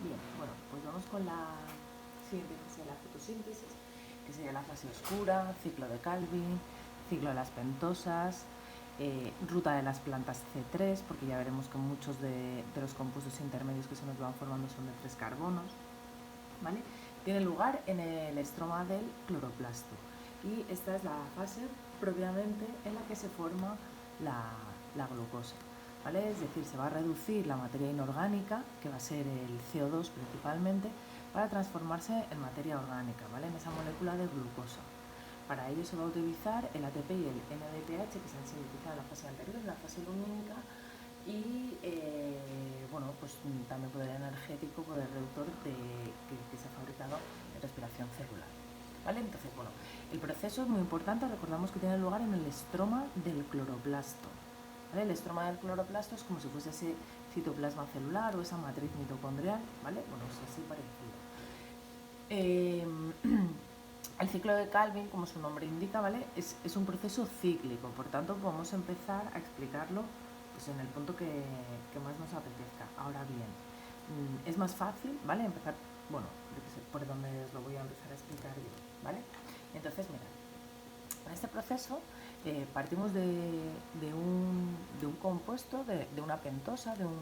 Bien, bueno, pues vamos con la siguiente fase de la fotosíntesis, que sería la fase oscura, ciclo de Calvin, ciclo de las pentosas, ruta de las plantas C3, porque ya veremos que muchos de los compuestos intermedios que se nos van formando son de 3 carbonos, ¿vale? Tiene lugar en el estroma del cloroplasto y esta es la fase propiamente en la que se forma la glucosa. ¿Vale? Es decir, se va a reducir la materia inorgánica, que va a ser el CO2 principalmente, para transformarse en materia orgánica, ¿vale? En esa molécula de glucosa. Para ello se va a utilizar el ATP y el NADPH, que se han sintetizado en la fase anterior, en la fase lumínica, y bueno, pues también poder energético, poder reductor que se ha fabricado en respiración celular. ¿Vale? Entonces, bueno, el proceso es muy importante, recordamos que tiene lugar en el estroma del cloroplasto. ¿Vale? El estroma del cloroplasto es como si fuese ese citoplasma celular o esa matriz mitocondrial, ¿vale? Bueno, es así parecido. El ciclo de Calvin, como su nombre indica, ¿vale? Es un proceso cíclico, por tanto vamos a empezar a explicarlo pues, en el punto que más nos apetezca. Ahora bien, es más fácil, ¿vale? Empezar, bueno, por donde os lo voy a empezar a explicar yo, ¿vale? Entonces, mira, en este proceso partimos de un compuesto, de una pentosa, de un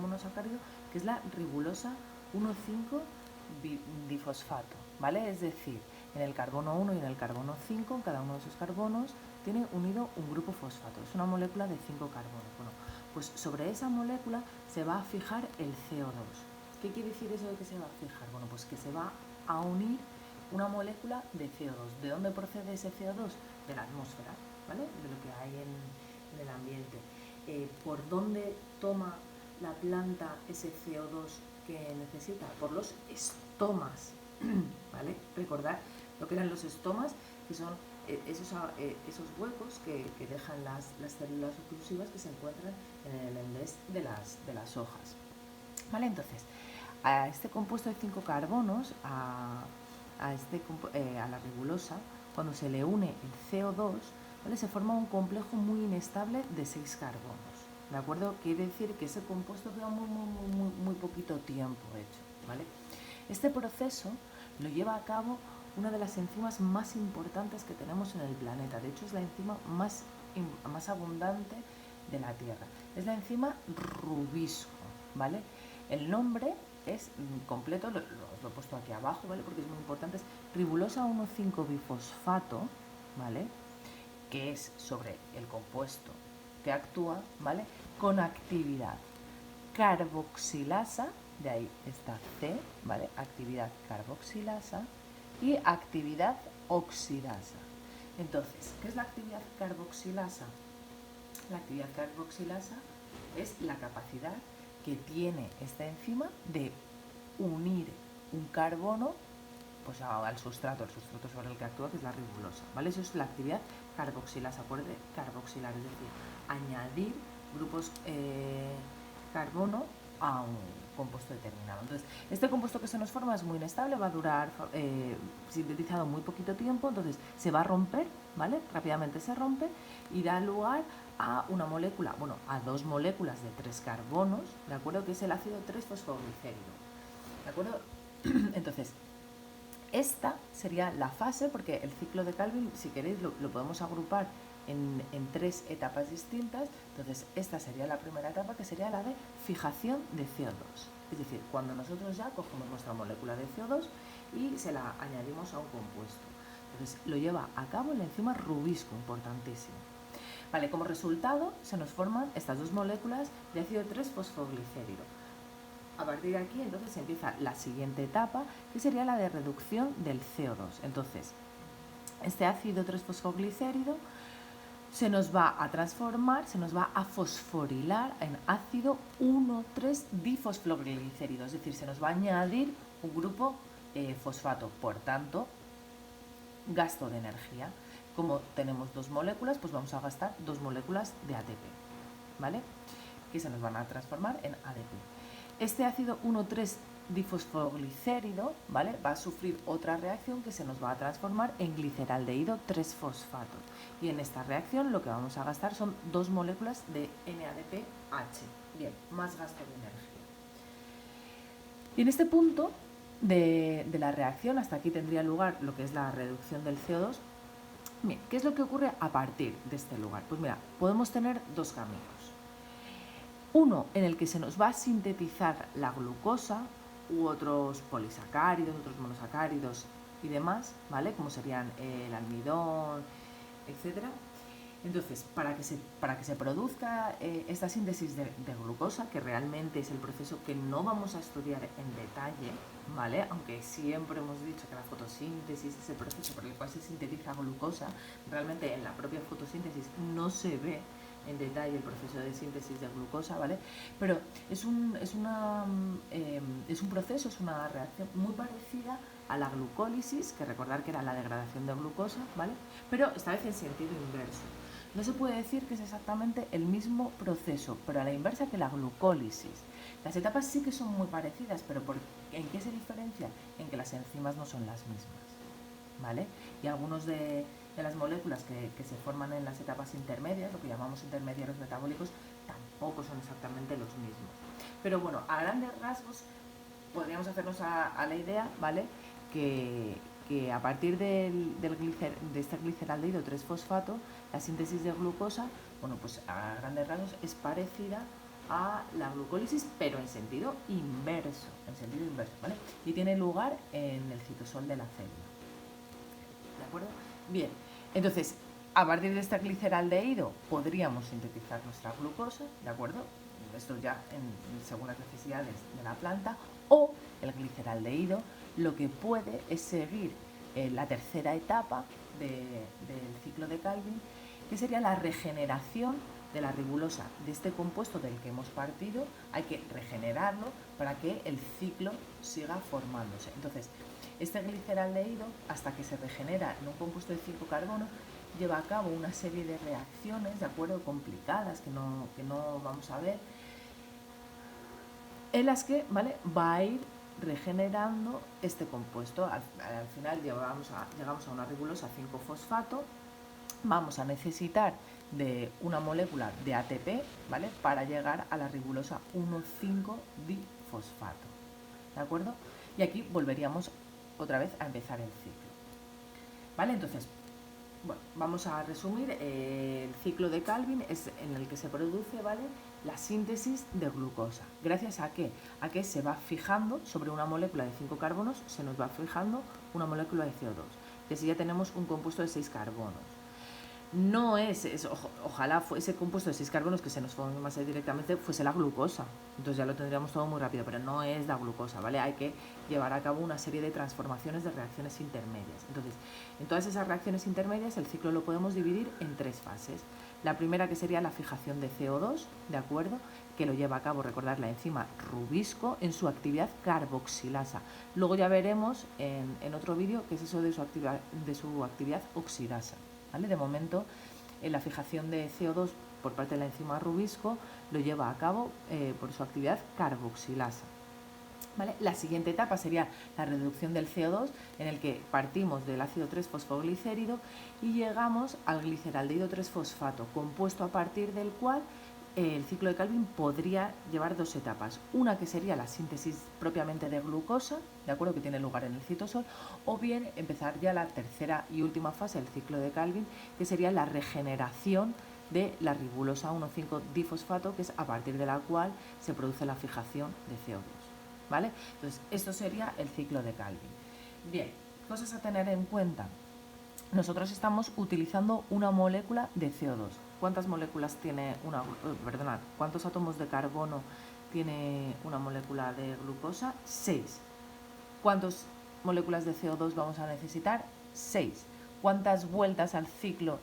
monosacárido, que es la ribulosa 1,5-difosfato, ¿vale? Es decir, en el carbono 1 y en el carbono 5, en cada uno de esos carbonos, tiene unido un grupo fosfato. Es una molécula de 5 carbonos. Bueno, pues sobre esa molécula se va a fijar el CO2. ¿Qué quiere decir eso de que se va a fijar? Bueno, pues que se va a unir una molécula de CO2. ¿De dónde procede ese CO2? De la atmósfera, ¿vale? De lo que hay en el ambiente. ¿Por dónde toma la planta ese CO2 que necesita? Por los estomas, ¿vale? Recordad lo que eran los estomas, que son esos huecos que dejan las células oclusivas que se encuentran en el endés de las hojas. ¿Vale? Entonces, a este compuesto de 5 carbonos, a la ribulosa, cuando se le une el CO2, ¿vale? Se forma un complejo muy inestable de 6 carbonos. ¿De acuerdo? Quiere decir que ese compuesto queda muy poquito tiempo hecho. ¿Vale? Este proceso lo lleva a cabo una de las enzimas más importantes que tenemos en el planeta. De hecho, es la enzima más abundante de la Tierra. Es la enzima rubisco, ¿vale? El nombre es completo, lo he puesto aquí abajo, ¿vale? Porque es muy importante, es ribulosa 1,5-bifosfato, ¿vale? Que es sobre el compuesto que actúa, ¿vale? Con actividad carboxilasa, de ahí está C, ¿vale? Actividad carboxilasa y actividad oxidasa. Entonces, ¿qué es la actividad carboxilasa? La actividad carboxilasa es la capacidad que tiene esta enzima de unir un carbono pues al sustrato, el sustrato sobre el que actúa, que es la ribulosa, ¿vale? Eso es la actividad carboxilasa, puede carboxilar, es decir, añadir grupos carbono a un compuesto determinado. Entonces, este compuesto que se nos forma es muy inestable, va a durar sintetizado muy poquito tiempo, entonces se va a romper, ¿vale? Rápidamente se rompe y da lugar a una molécula, bueno, a 2 moléculas de 3 carbonos, ¿de acuerdo? Que es el ácido 3-fosfoglicérido, ¿de acuerdo? Entonces, esta sería la fase, porque el ciclo de Calvin, si queréis, lo podemos agrupar en 3 etapas distintas. Entonces, esta sería la primera etapa, que sería la de fijación de CO2. Es decir, cuando nosotros ya cogemos nuestra molécula de CO2 y se la añadimos a un compuesto. Entonces, lo lleva a cabo la enzima rubisco, importantísimo. Vale, como resultado, se nos forman estas 2 moléculas de ácido 3-fosfoglicérido. A partir de aquí, entonces, empieza la siguiente etapa, que sería la de reducción del CO2. Entonces, este ácido 3-fosfoglicérido se nos va a transformar, se nos va a fosforilar en ácido 1,3-difosfoglicérido, es decir, se nos va a añadir un grupo fosfato, por tanto, gasto de energía. Como tenemos 2 moléculas, pues vamos a gastar 2 moléculas de ATP, ¿vale? Que se nos van a transformar en ADP. Este ácido 1,3-difosfoglicérido, ¿vale? Va a sufrir otra reacción que se nos va a transformar en gliceraldehído 3-fosfato. Y en esta reacción lo que vamos a gastar son 2 moléculas de NADPH. Bien, más gasto de energía. Y en este punto de la reacción, hasta aquí tendría lugar lo que es la reducción del CO2. Bien, ¿qué es lo que ocurre a partir de este lugar? Pues mira, podemos tener dos caminos. Uno en el que se nos va a sintetizar la glucosa u otros polisacáridos, otros monosacáridos y demás, ¿vale? Como serían el almidón, etcétera. Entonces, para que se produzca esta síntesis de glucosa, que realmente es el proceso que no vamos a estudiar en detalle, ¿vale? Aunque siempre hemos dicho que la fotosíntesis es el proceso por el cual se sintetiza glucosa, realmente en la propia fotosíntesis no se ve en detalle el proceso de síntesis de glucosa, ¿vale? Pero es un proceso, es una reacción muy parecida a la glucólisis, que recordar que era la degradación de glucosa, ¿vale? Pero esta vez en sentido inverso. No se puede decir que es exactamente el mismo proceso, pero a la inversa que la glucólisis. Las etapas sí que son muy parecidas, pero ¿en qué se diferencia? En que las enzimas no son las mismas, ¿vale? Y algunos de las moléculas que se forman en las etapas intermedias, lo que llamamos intermediarios metabólicos, tampoco son exactamente los mismos. Pero bueno, a grandes rasgos podríamos hacernos a la idea, ¿vale? Que a partir de este gliceraldehído 3-fosfato, la síntesis de glucosa, bueno, pues a grandes rasgos es parecida a la glucólisis, pero en sentido inverso, ¿vale? Y tiene lugar en el citosol de la célula. ¿De acuerdo? Bien, entonces, a partir de este gliceraldehído podríamos sintetizar nuestra glucosa, ¿de acuerdo? Esto ya según las necesidades de la planta, o el gliceraldehído lo que puede es seguir la tercera etapa del ciclo de Calvin, que sería la regeneración de la ribulosa de este compuesto del que hemos partido. Hay que regenerarlo para que el ciclo siga formándose. Entonces, este gliceraldehído, hasta que se regenera en un compuesto de 5 carbonos, lleva a cabo una serie de reacciones, ¿de acuerdo?, complicadas que no vamos a ver, en las que, ¿vale?, va a ir regenerando este compuesto. Al final llegamos a una ribulosa 5-fosfato. Vamos a necesitar de una molécula de ATP, ¿vale?, para llegar a la ribulosa 1,5-difosfato. ¿De acuerdo? Y aquí volveríamos otra vez a empezar el ciclo. ¿Vale? Entonces, bueno, vamos a resumir. El ciclo de Calvin es en el que se produce, ¿vale?, la síntesis de glucosa. ¿Gracias a qué? A que se va fijando sobre una molécula de 5 carbonos, se nos va fijando una molécula de CO2. Y así ya tenemos un compuesto de 6 carbonos. No ojalá ese compuesto de 6 carbonos que se nos formase directamente fuese la glucosa, entonces ya lo tendríamos todo muy rápido, pero no es la glucosa, ¿vale? Hay que llevar a cabo una serie de transformaciones de reacciones intermedias. Entonces, en todas esas reacciones intermedias el ciclo lo podemos dividir en 3 fases. La primera, que sería la fijación de CO2, ¿de acuerdo?, que lo lleva a cabo, recordar, la enzima Rubisco en su actividad carboxilasa. Luego ya veremos en otro vídeo qué es eso de su actividad oxidasa. ¿Vale? De momento, la fijación de CO2 por parte de la enzima Rubisco lo lleva a cabo por su actividad carboxilasa. ¿Vale? La siguiente etapa sería la reducción del CO2, en el que partimos del ácido 3-fosfoglicérido y llegamos al gliceraldehído 3-fosfato, compuesto a partir del cual el ciclo de Calvin podría llevar 2 etapas. Una que sería la síntesis propiamente de glucosa, ¿de acuerdo?, que tiene lugar en el citosol, o bien empezar ya la tercera y última fase del ciclo de Calvin, que sería la regeneración de la ribulosa 1,5-difosfato, que es a partir de la cual se produce la fijación de CO2. ¿Vale? Entonces, esto sería el ciclo de Calvin. Bien, cosas a tener en cuenta. Nosotros estamos utilizando una molécula de CO2. ¿Cuántas moléculas tiene cuántos átomos de carbono tiene una molécula de glucosa? 6. ¿Cuántas moléculas de CO2 vamos a necesitar? 6. ¿Cuántas vueltas al ciclo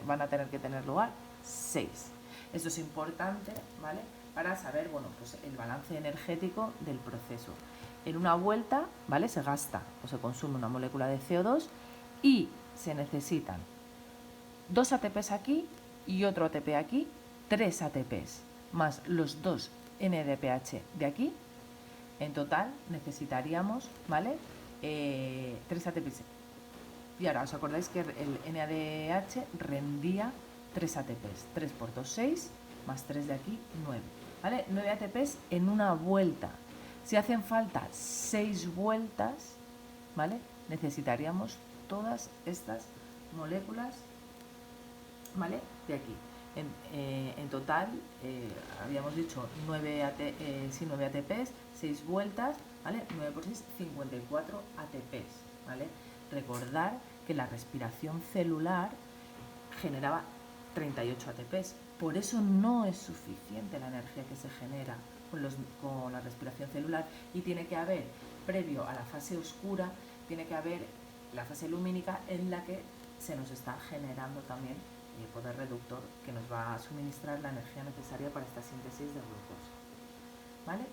van a tener que tener lugar? 6. Esto es importante, ¿vale?, para saber, bueno, pues el balance energético del proceso. En una vuelta, ¿vale?, se gasta o se consume una molécula de CO2 y se necesitan 2 ATPs aquí y otro ATP aquí, 3 ATPs, más los 2 NADPH de aquí. En total necesitaríamos, ¿vale?, 3 ATPs. Y ahora os acordáis que el NADH rendía 3 ATPs. 3 por 2, 6, más 3 de aquí, 9. ¿Vale? 9 ATPs en una vuelta. Si hacen falta 6 vueltas, ¿vale? Necesitaríamos todas estas moléculas, ¿vale? De aquí. En total, habíamos dicho 9 ATPs, 6 vueltas, ¿vale? 9 por 6, 54 ATPs, ¿vale? Recordar que la respiración celular generaba 38 ATPs. Por eso no es suficiente la energía que se genera con la respiración celular y tiene que haber, previo a la fase oscura, tiene que haber la fase lumínica en la que se nos está generando también el poder reductor que nos va a suministrar la energía necesaria para esta síntesis de glucosa. ¿Vale?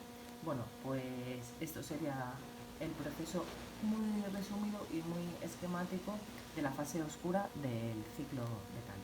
Bueno, pues esto sería el proceso muy resumido y muy esquemático de la fase oscura del ciclo de Kali.